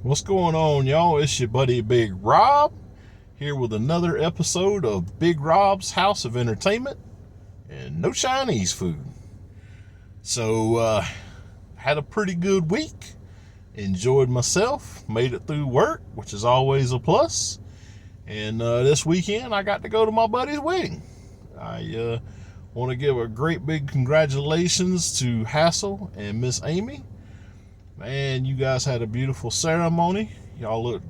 What's going on, y'all? It's your buddy Big Rob here with another episode of Big Rob's House of Entertainment and no Chinese food. So, had a pretty good week. Enjoyed myself. Made it through work, which is always a plus. And this weekend, I got to go to my buddy's wedding. I want to give a great big congratulations to Hassel and Miss Amy. Man, you guys had a beautiful ceremony. Y'all look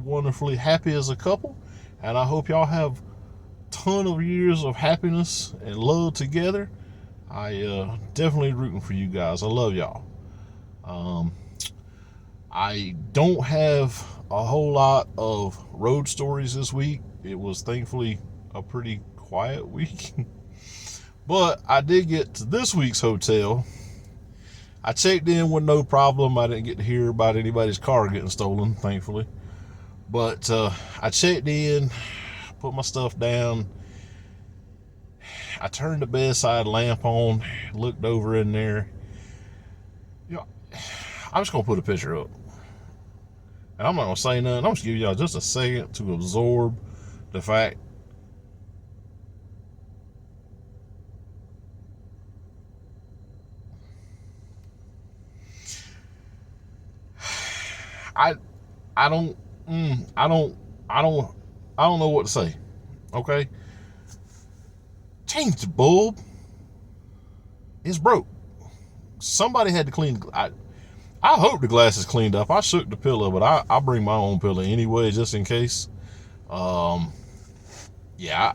wonderfully happy as a couple. And I hope y'all have a ton of years of happiness and love together. I definitely rooting for you guys. I love y'all. I don't have a whole lot of road stories this week. It was thankfully a pretty quiet week. But I did get to this week's hotel. I checked in with no problem. I didn't get to hear about anybody's car getting stolen, thankfully. But I checked in, put my stuff down. I turned the bedside lamp on, looked over in there. You know, I'm just going to put a picture up. And I'm not going to say nothing. I'm just going to give y'all just a second to absorb the fact I don't know what to say. Okay, change the bulb. It's broke. Somebody had to clean. I hope the glass is cleaned up. I shook the pillow, but I bring my own pillow anyway, just in case. Yeah,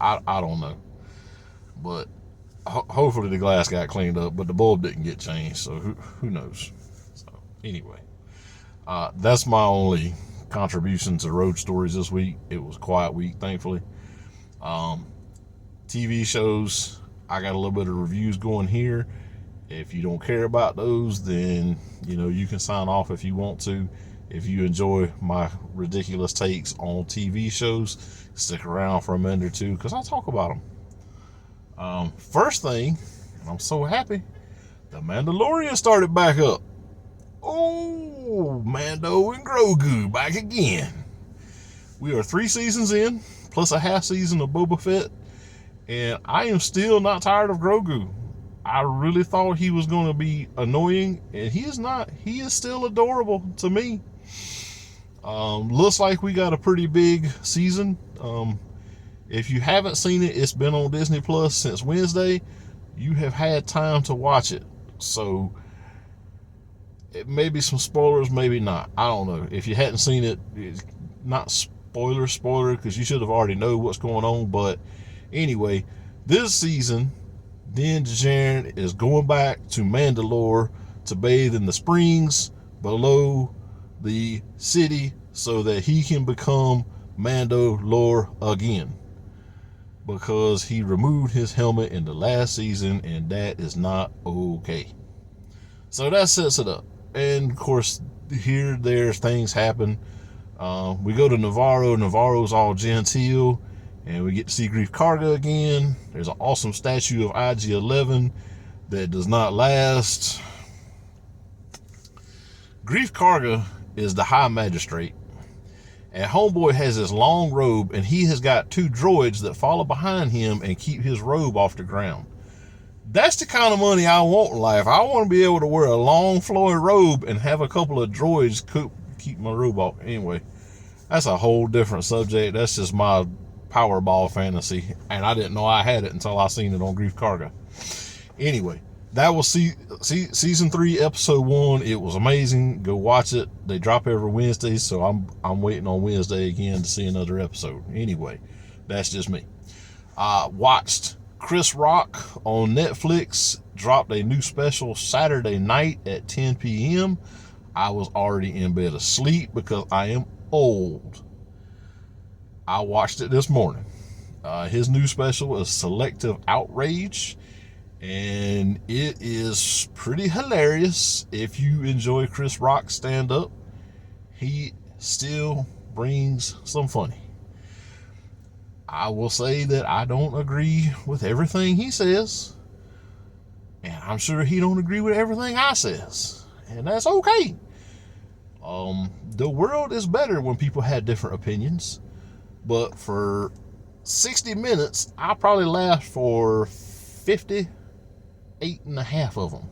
I don't know, but hopefully the glass got cleaned up, but the bulb didn't get changed, so who knows. So anyway, that's my only contribution to road stories this week. It was a quiet week, thankfully. TV shows, I got a little bit of reviews going here. If you don't care about those, then you can sign off if you want to. If you enjoy my ridiculous takes on TV shows, stick around for a minute or two because I'll talk about them. First thing, I'm so happy, The Mandalorian started back up. Oh, Mando and Grogu back again. We are 3 seasons in, plus a half season of Boba Fett, and I am still not tired of Grogu. I really thought he was going to be annoying, and he is not. He is still adorable to me. Looks like we got a pretty big season. If you haven't seen it, it's been on Disney Plus since Wednesday. You have had time to watch it, so it may be some spoilers, maybe not. I don't know. If you hadn't seen it, it's not spoiler, because you should have already know what's going on. But anyway, this season, Din Djarin is going back to Mandalore to bathe in the springs below the city so that he can become Mandalore again. Because he removed his helmet in the last season, and that is not okay. So that sets it up. And of course, here, there, things happen. We go to Navarro. Navarro's all genteel, and we get to see Grief Karga again. There's an awesome statue of IG-11 that does not last. Grief Karga is the High Magistrate, and Homeboy has this long robe, and he has got 2 droids that follow behind him and keep his robe off the ground. That's the kind of money I want in life. I want to be able to wear a long flowing robe and have a couple of droids keep my robe off. Anyway, that's a whole different subject. That's just my Powerball fantasy, and I didn't know I had it until I seen it on Grief Karga. Anyway, that was season 3, episode 1. It was amazing. Go watch it. They drop every Wednesday, so I'm waiting on Wednesday again to see another episode. Anyway, that's just me. Watched Chris Rock on Netflix dropped a new special Saturday night at 10 p.m. I was already in bed asleep because I am old. I watched it this morning. His new special is Selective Outrage, and it is pretty hilarious. If you enjoy Chris Rock stand-up, he still brings some funny. I will say that I don't agree with everything he says, and I'm sure he don't agree with everything I says, and that's okay. the world is better when people had different opinions. But for 60 minutes, I probably laughed for 58 and a half of them.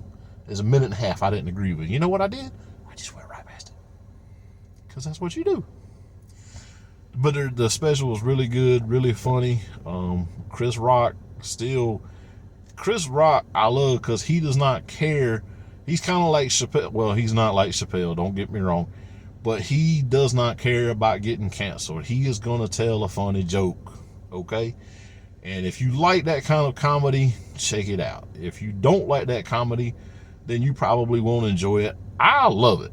There's a minute and a half I didn't agree with. You know what I did? I just went right past it. Because that's what you do. But the special was really good, really funny. Chris Rock, I love because he does not care. He's kind of like Chappelle. Well, he's not like Chappelle, don't get me wrong. But he does not care about getting canceled. He is going to tell a funny joke, okay? And if you like that kind of comedy, check it out. If you don't like that comedy, then you probably won't enjoy it. I love it.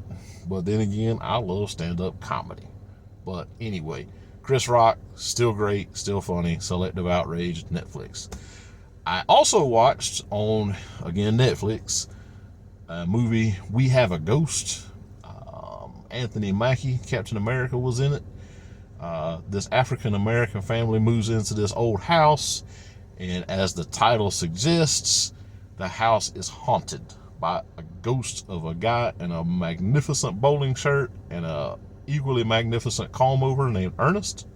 But then again, I love stand-up comedy. But anyway, Chris Rock, still great, still funny. Selective Outrage, Netflix. I also watched on, again, Netflix, a movie, We Have a Ghost. Anthony Mackie, Captain America, was in it. This African-American family moves into this old house, and as the title suggests, the house is haunted by a ghost of a guy in a magnificent bowling shirt and a equally magnificent comb over named Ernest.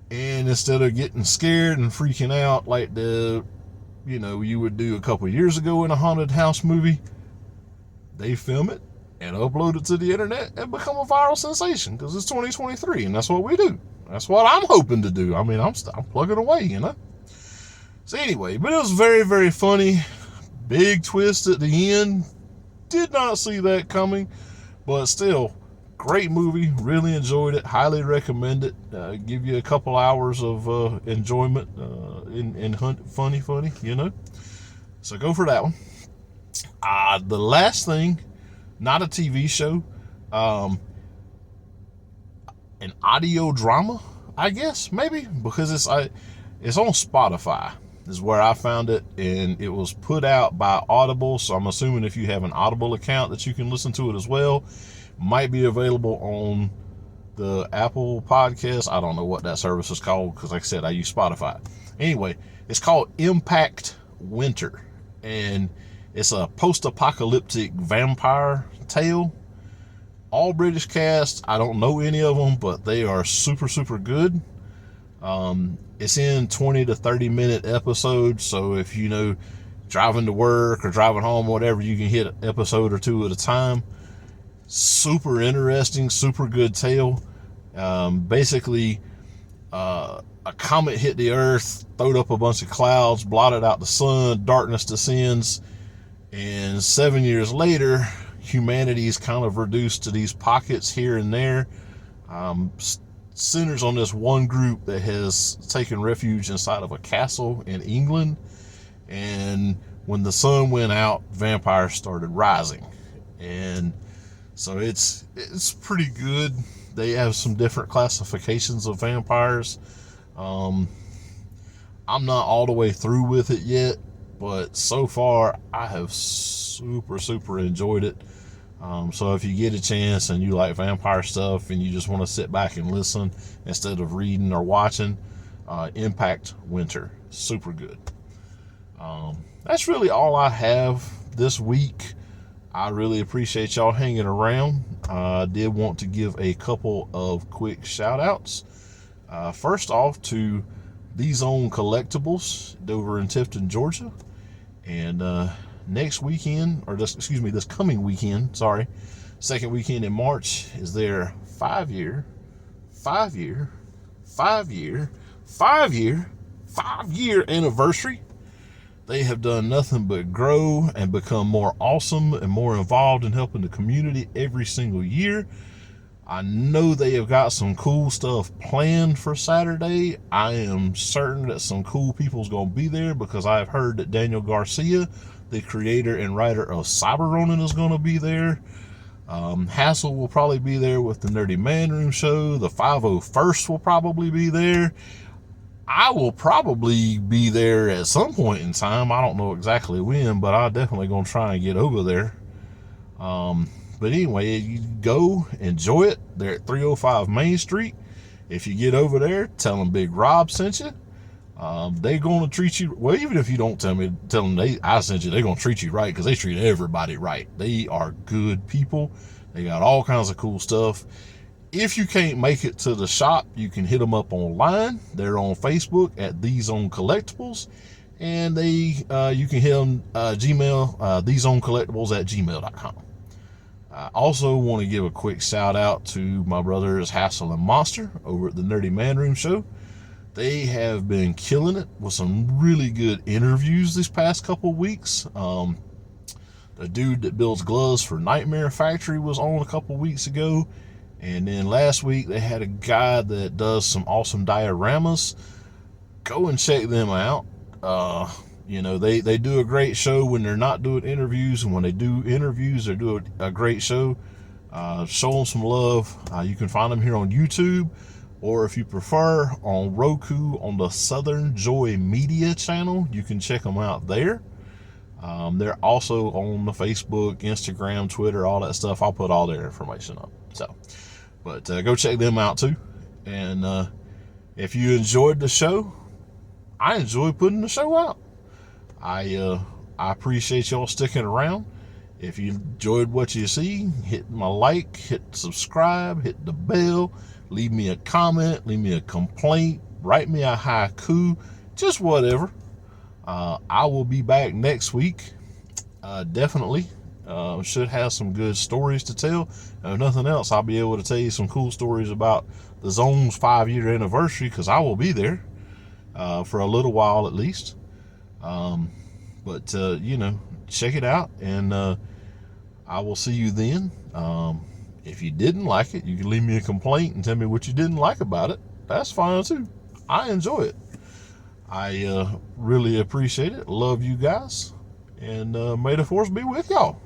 And instead of getting scared and freaking out like you would do a couple years ago in a haunted house movie, they film it and upload it to the internet and become a viral sensation because it's 2023 and that's what we do. That's what I'm hoping to do. I mean, I'm plugging away, So anyway, but it was very, very funny. Big twist at the end. Did not see that coming, but still, great movie. Really enjoyed it. Highly recommend it. Give you a couple hours of enjoyment in funny, So go for that one. The last thing, not a TV show, an audio drama, I guess, maybe, because it's on Spotify is where I found it, and it was put out by Audible, so I'm assuming if you have an Audible account that you can listen to it as well. Might be available on the Apple Podcast. I don't know what that service is called because, like I said, I use Spotify. Anyway, it's called Impact Winter, and it's a post-apocalyptic vampire tale. All British cast. I don't know any of them, but they are super, super good. It's in 20 to 30 minute episodes, so if driving to work or driving home, whatever, you can hit an episode or two at a time. Super interesting, super good tale. Basically, a comet hit the earth, throwed up a bunch of clouds, blotted out the sun, darkness descends, and 7 years later, humanity is kind of reduced to these pockets here and there. Centers on this one group that has taken refuge inside of a castle in England, and when the sun went out, vampires started rising, and so it's pretty good. They have some different classifications of vampires. I'm not all the way through with it yet, but so far I have super, super enjoyed it. So if you get a chance and you like vampire stuff and you just want to sit back and listen instead of reading or watching, Impact Winter, super good. That's really all I have this week. I really appreciate y'all hanging around. I did want to give a couple of quick shout outs. First off to the Zone Collectables over in Tifton, Georgia. And this coming weekend, second weekend in March, is their 5 year anniversary. They have done nothing but grow and become more awesome and more involved in helping the community every single year. I know they have got some cool stuff planned for Saturday. I am certain that some cool people's going to be there because I've heard that Daniel Garcia, the creator and writer of Cyber Ronin, is going to be there. Hassel will probably be there with the Nerdy Man Room show. The 501st will probably be there. I will probably be there at some point in time. I don't know exactly when, but I'm definitely going to try and get over there. But anyway, you go, enjoy it. They're at 305 Main Street. If you get over there, tell them Big Rob sent you. They're going to treat you, well, even if you don't tell them I sent you, they're going to treat you right because they treat everybody right. They are good people. They got all kinds of cool stuff. If you can't make it to the shop, you can hit them up online. They're on Facebook at Zone Collectables, and you can hit them Gmail, thezonecollectables@gmail.com. I also want to give a quick shout out to my brothers Hassel and Monster over at the Nerdy Man Room Show. They have been killing it with some really good interviews this past couple weeks. The dude that builds gloves for Nightmare Factory was on a couple weeks ago. And then last week they had a guy that does some awesome dioramas. Go and check them out. They do a great show when they're not doing interviews. And when they do interviews, they do a great show. Show them some love. You can find them here on YouTube, or if you prefer, on Roku on the Southern Joy Media channel. You can check them out there. They're also on the Facebook, Instagram, Twitter, all that stuff. I'll put all their information up. But go check them out too. And if you enjoyed the show, I enjoy putting the show out. I appreciate y'all sticking around. If you enjoyed what you see, hit my like, hit subscribe, hit the bell, leave me a comment, leave me a complaint, write me a haiku, just whatever. I will be back next week. Definitely. Should have some good stories to tell. If nothing else, I'll be able to tell you some cool stories about the Zone's 5-year anniversary, because I will be there for a little while at least. Check it out, and I will see you then. If you didn't like it, you can leave me a complaint and tell me what you didn't like about it. That's fine too. I enjoy it. I really appreciate it. Love you guys, and may the force be with y'all.